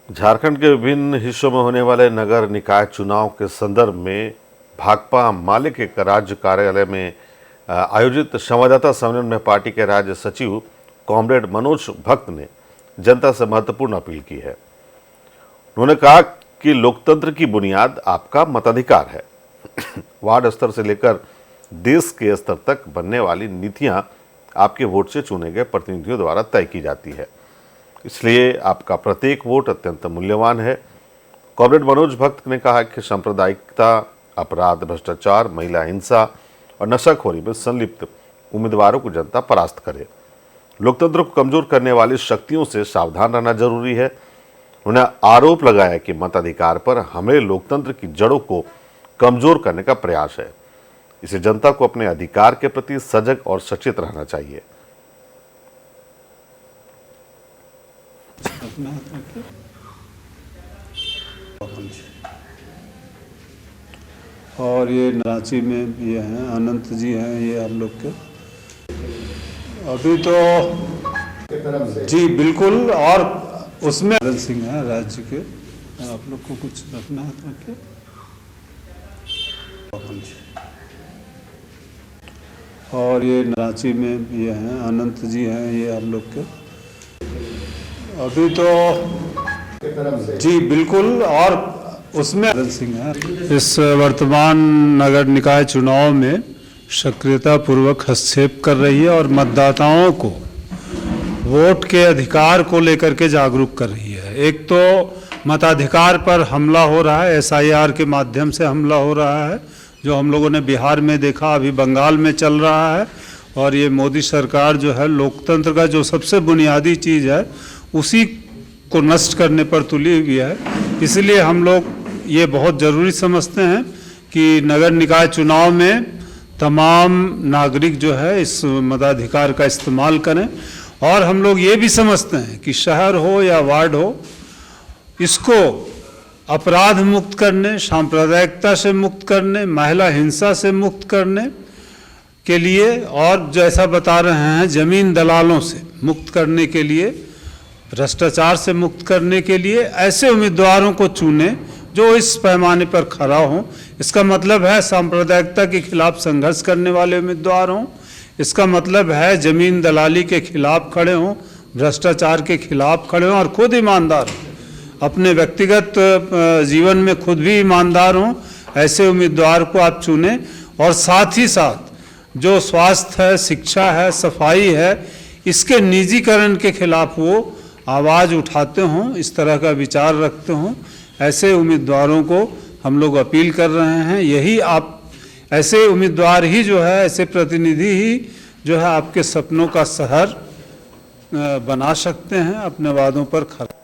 झारखंड के विभिन्न हिस्सों में होने वाले नगर निकाय चुनाव के संदर्भ में भाकपा माले के राज्य कार्यालय में आयोजित संवाददाता सम्मेलन में पार्टी के राज्य सचिव कॉमरेड मनोज भक्त ने जनता से महत्वपूर्ण अपील की है। उन्होंने कहा कि लोकतंत्र की बुनियाद आपका मताधिकार है। वार्ड स्तर से लेकर देश के स्तर तक बनने वाली नीतियां आपके वोट से चुने गए प्रतिनिधियों द्वारा तय की जाती है, इसलिए आपका प्रत्येक वोट अत्यंत मूल्यवान है। कॉमरेड मनोज भक्त ने कहा कि सांप्रदायिकता, अपराध, भ्रष्टाचार, महिला हिंसा और नशाखोरी में संलिप्त उम्मीदवारों को जनता परास्त करे। लोकतंत्र को कमजोर करने वाली शक्तियों से सावधान रहना जरूरी है। उन्होंने आरोप लगाया कि मताधिकार पर हमले लोकतंत्र की जड़ों को कमजोर करने का प्रयास है। इसे जनता को अपने अधिकार के प्रति सजग और सचेत रहना चाहिए। और ये रांची में ये हैं, अनंत जी हैं, ये हम लोग के अभी तो जी बिल्कुल। और उसमें सिंह है राज्य के, आप लोग को कुछ रखना है तो रखिए। और ये रांची में ये हैं, अनंत जी हैं, ये हम लोग के अभी तो जी बिल्कुल। और उसमें सिंह है। इस वर्तमान नगर निकाय चुनाव में सक्रियता पूर्वक हस्तक्षेप कर रही है और मतदाताओं को वोट के अधिकार को लेकर के जागरूक कर रही है। एक तो मताधिकार पर हमला हो रहा है, SIR के माध्यम से हमला हो रहा है, जो हम लोगों ने बिहार में देखा, अभी बंगाल में चल रहा है। और ये मोदी सरकार जो है लोकतंत्र का जो सबसे बुनियादी चीज़ है उसी को नष्ट करने पर तुली हुई है। इसलिए हम लोग ये बहुत ज़रूरी समझते हैं कि नगर निकाय चुनाव में तमाम नागरिक जो है इस मताधिकार का इस्तेमाल करें। और हम लोग ये भी समझते हैं कि शहर हो या वार्ड हो, इसको अपराध मुक्त करने, सांप्रदायिकता से मुक्त करने, महिला हिंसा से मुक्त करने के लिए और जैसा बता रहे हैं ज़मीन दलालों से मुक्त करने के लिए, भ्रष्टाचार से मुक्त करने के लिए ऐसे उम्मीदवारों को चुने जो इस पैमाने पर खड़ा हों। इसका मतलब है सांप्रदायिकता के खिलाफ संघर्ष करने वाले उम्मीदवार हों। इसका मतलब है ज़मीन दलाली के खिलाफ खड़े हों, भ्रष्टाचार के खिलाफ खड़े हों और खुद ईमानदार हों, अपने व्यक्तिगत जीवन में खुद भी ईमानदार हों। ऐसे उम्मीदवार को आप चुनें। और साथ ही साथ जो स्वास्थ्य है, शिक्षा है, सफाई है, इसके निजीकरण के खिलाफ वो आवाज़ उठाते हों, इस तरह का विचार रखते हों। ऐसे उम्मीदवारों को हम लोग अपील कर रहे हैं। यही आप ऐसे उम्मीदवार ही जो है, ऐसे प्रतिनिधि ही जो है आपके सपनों का शहर बना सकते हैं, अपने वादों पर खरा